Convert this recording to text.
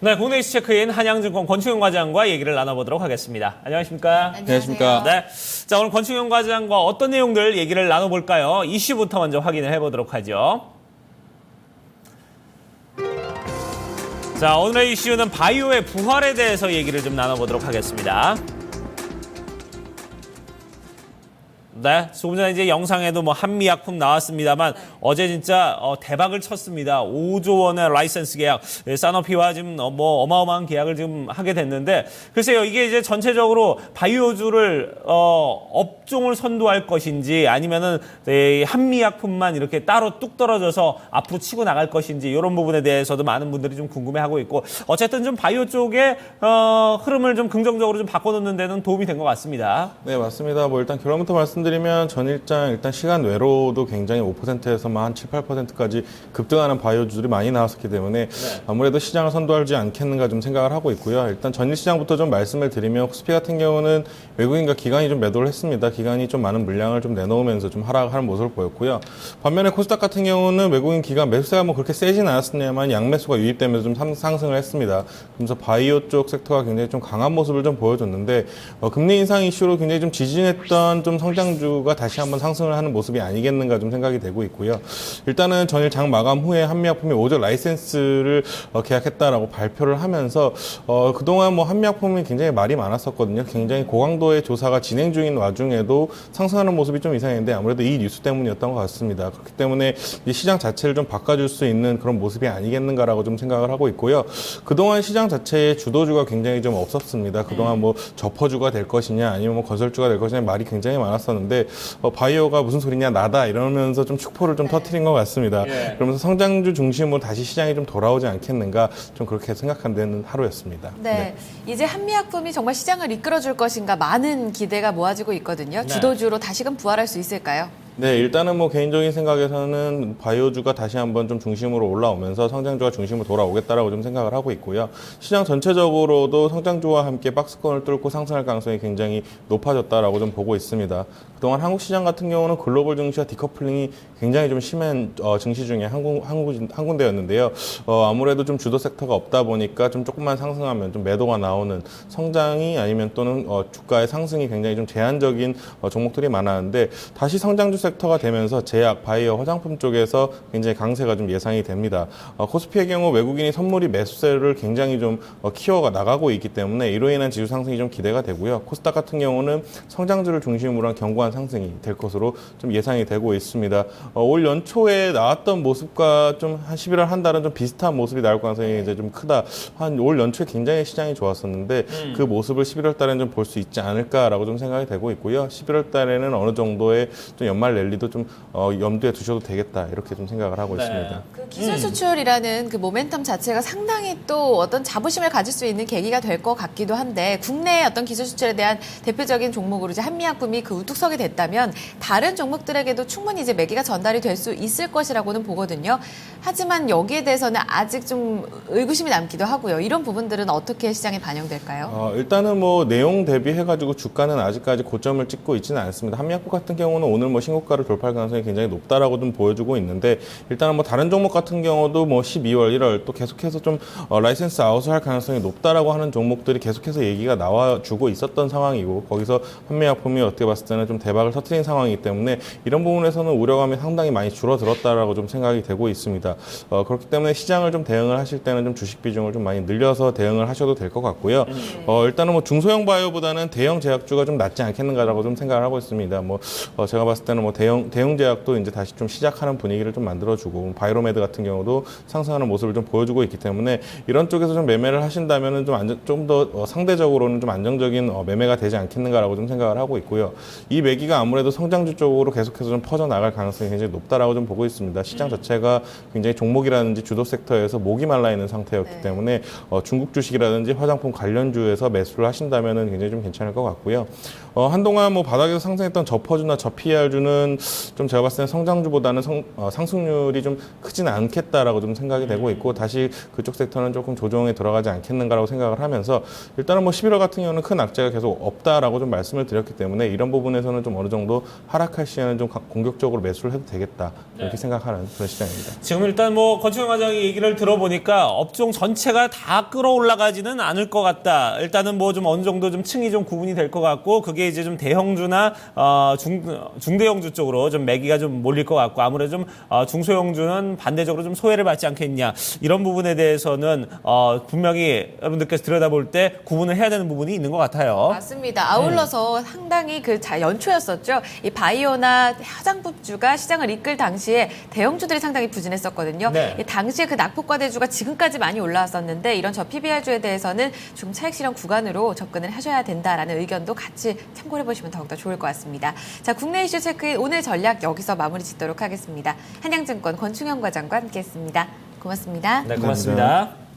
네, 국내 이슈 체크인 한양증권 권충현 과장과 얘기를 나눠보도록 하겠습니다. 안녕하십니까? 안녕하십니까? 네, 자 오늘 권충현 과장과 어떤 내용들 얘기를 나눠볼까요? 이슈부터 먼저 확인을 해보도록 하죠. 자, 오늘의 이슈는 바이오의 부활에 대해서 얘기를 좀 나눠보도록 하겠습니다. 네, 조금 전에 이제 영상에도 뭐 한미약품 나왔습니다만 어제 진짜 대박을 쳤습니다. 5조 원의 라이센스 계약, 사노피와 지금 뭐 어마어마한 계약을 지금 하게 됐는데 글쎄요, 이게 이제 전체적으로 바이오주를 업종을 선도할 것인지 아니면은 한미약품만 이렇게 따로 뚝 떨어져서 앞으로 치고 나갈 것인지 이런 부분에 대해서도 많은 분들이 좀 궁금해하고 있고 어쨌든 좀 바이오 쪽의 흐름을 좀 긍정적으로 좀 바꿔놓는 데는 도움이 된 것 같습니다. 네, 맞습니다. 뭐 일단 결론부터 말씀드리면 전일장 일단 시간 외로도 굉장히 5%에서만 한 7, 8%까지 급등하는 바이오주들이 많이 나왔었기 때문에 아무래도 시장을 선도하지 않겠는가 좀 생각을 하고 있고요. 일단 전일 시장부터 좀 말씀을 드리면 코스피 같은 경우는 외국인과 기관이 좀 매도를 했습니다. 기관이 좀 많은 물량을 좀 내놓으면서 좀 하락하는 모습을 보였고요. 반면에 코스닥 같은 경우는 외국인 기관 매수세가 뭐 그렇게 세진 않았습니다만 양매수가 유입되면서 좀 상승을 했습니다. 그러면서 바이오 쪽 섹터가 굉장히 좀 강한 모습을 좀 보여줬는데 금리 인상 이슈로 굉장히 좀 지진했던 좀 성장주가 다시 한번 상승을 하는 모습이 아니겠는가 좀 생각이 되고 있고요. 일단은 전일 장 마감 후에 한미약품이 5조 라이센스를 계약했다라고 발표를 하면서 그동안 뭐 한미약품이 굉장히 말이 많았었거든요. 굉장히 고강도의 조사가 진행 중인 와중에도 상승하는 모습이 좀 이상했는데 아무래도 이 뉴스 때문이었던 것 같습니다. 그렇기 때문에 이 시장 자체를 좀 바꿔줄 수 있는 그런 모습이 아니겠는가라고 좀 생각을 하고 있고요. 그동안 시장 자체의 주도주가 굉장히 좀 없었습니다. 그동안 뭐 저퍼주가 될 것이냐 아니면 뭐 건설주가 될 것이냐 말이 굉장히 많았었는데 바이오가 무슨 소리냐 나다 이러면서 좀 축포를 좀 터뜨린 것 같습니다. 그러면서 성장주 중심으로 다시 시장이 좀 돌아오지 않겠는가 좀 그렇게 생각한 데는 하루였습니다. 네. 이제 한미약품이 정말 시장을 이끌어줄 것인가 많은 기대가 모아지고 있거든요. 주도주로 다시금 부활할 수 있을까요? 네, 일단은 뭐 개인적인 생각에서는 바이오주가 다시 한번 좀 중심으로 올라오면서 성장주가 중심으로 돌아오겠다라고 좀 생각을 하고 있고요. 시장 전체적으로도 성장주와 함께 박스권을 뚫고 상승할 가능성이 굉장히 높아졌다라고 좀 보고 있습니다. 그동안 한국 시장 같은 경우는 글로벌 증시와 디커플링이 굉장히 좀 심한 증시 중에 한 군데였는데요. 아무래도 좀 주도 섹터가 없다 보니까 좀 조금만 상승하면 좀 매도가 나오는 성장이 아니면 또는 주가의 상승이 굉장히 좀 제한적인 종목들이 많았는데 다시 성장주 섹터가 되면서 제약, 바이오, 화장품 쪽에서 굉장히 강세가 좀 예상이 됩니다. 코스피의 경우 외국인이 선물이 매수세를 굉장히 좀 키워가 나가고 있기 때문에 이로 인한 지수 상승이 좀 기대가 되고요. 코스닥 같은 경우는 성장주를 중심으로 한 견고한 상승이 될 것으로 좀 예상이 되고 있습니다. 올 연초에 나왔던 모습과 좀 한 11월 한 달은 좀 비슷한 모습이 나올 가능성이 이제 좀 크다. 한 올 연초에 굉장히 시장이 좋았었는데 그 모습을 11월 달에는 좀 볼 수 있지 않을까라고 좀 생각이 되고 있고요. 11월 달에는 어느 정도의 좀 연말 랠리도 좀 염두에 두셔도 되겠다 이렇게 좀 생각을 하고 있습니다. 그 기술 수출이라는 그 모멘텀 자체가 상당히 또 어떤 자부심을 가질 수 있는 계기가 될 것 같기도 한데 국내의 어떤 기술 수출에 대한 대표적인 종목으로 이제 한미약품이 그 우뚝 서게 됐다면 다른 종목들에게도 충분히 이제 매기가 전달이 될 수 있을 것이라고는 보거든요. 하지만 여기에 대해서는 아직 좀 의구심이 남기도 하고요. 이런 부분들은 어떻게 시장에 반영될까요? 일단은 뭐 내용 대비해가지고 주가는 아직까지 고점을 찍고 있지는 않습니다. 한미약품 같은 경우는 오늘 뭐 신고가를 돌파할 가능성이 굉장히 높다라고 좀 보여주고 있는데 일단은 뭐 다른 종목 같은 경우도 뭐 12월, 1월 또 계속해서 좀 라이센스 아웃을 할 가능성이 높다라고 하는 종목들이 계속해서 얘기가 나와주고 있었던 상황이고 거기서 한미약품이 어떻게 봤을 때는 좀 대박을 터뜨린 상황이기 때문에 이런 부분에서는 우려감이 상당히 많이 줄어들었다라고 좀 생각이 되고 있습니다. 그렇기 때문에 시장을 좀 대응을 하실 때는 좀 주식 비중을 좀 많이 늘려서 대응을 하셔도 될 것 같고요. 일단은 뭐 중소형 바이오보다는 대형 제약주가 좀 낫지 않겠는가라고 좀 생각을 하고 있습니다. 뭐 제가 봤을 때는 뭐 대형 제약도 이제 다시 좀 시작하는 분위기를 좀 만들어주고 바이로메드 같은 경우도 상승하는 모습을 좀 보여주고 있기 때문에 이런 쪽에서 좀 매매를 하신다면은 좀 더 상대적으로는 좀 안정적인 매매가 되지 않겠는가라고 좀 생각을 하고 있고요. 이 매기가 아무래도 성장주 쪽으로 계속해서 좀 퍼져 나갈 가능성이 굉장히 높다라고 좀 보고 있습니다. 시장 자체가 굉장히 종목이라든지 주도 섹터에서 목이 말라 있는 상태였기 때문에 중국 주식이라든지 화장품 관련주에서 매수를 하신다면은 굉장히 좀 괜찮을 것 같고요. 한동안 뭐 바닥에서 상승했던 저퍼주나 저PR주는 좀 제가 봤을 때는 성장주보다는 상승률이 좀 크지는 않겠다라고 좀 생각이 되고 있고 다시 그쪽 섹터는 조금 조정에 들어가지 않겠는가라고 생각을 하면서 일단은 뭐 11월 같은 경우는 큰 악재가 계속 없다라고 좀 말씀을 드렸기 때문에 이런 부분에서는 좀 어느 정도 하락할 시에는 좀 공격적으로 매수를 해도 되겠다. 이렇게 생각하는 그런 시장입니다. 지금 일단 뭐 건축영 과장이 얘기를 들어보니까 업종 전체가 다 끌어올라가지는 않을 것 같다. 일단은 뭐 좀 어느 정도 좀 층이 좀 구분이 될 것 같고 그게 이제 좀 대형주나 중대형주 쪽으로 좀 매기가 좀 몰릴 것 같고 아무래도 좀 중소형주는 반대적으로 좀 소외를 받지 않겠냐 이런 부분에 대해서는 분명히 여러분들께서 들여다볼 때 구분을 해야 되는 부분이 있는 것 같아요. 맞습니다. 아울러서 상당히 그 연초였었죠. 이 바이오나 화장품주가 시장을 이끌 당시에 대형주들이 상당히 부진했었거든요. 네. 이 당시에 그 낙폭과대주가 지금까지 많이 올라왔었는데 이런 저PBR주에 대해서는 좀 차익 실현 구간으로 접근을 하셔야 된다라는 의견도 같이 참고해 보시면 더욱더 좋을 것 같습니다. 자, 국내 이슈 체크인 오늘 전략 여기서 마무리 짓도록 하겠습니다. 한양증권 권충영 과장과 함께했습니다. 고맙습니다. 네, 고맙습니다.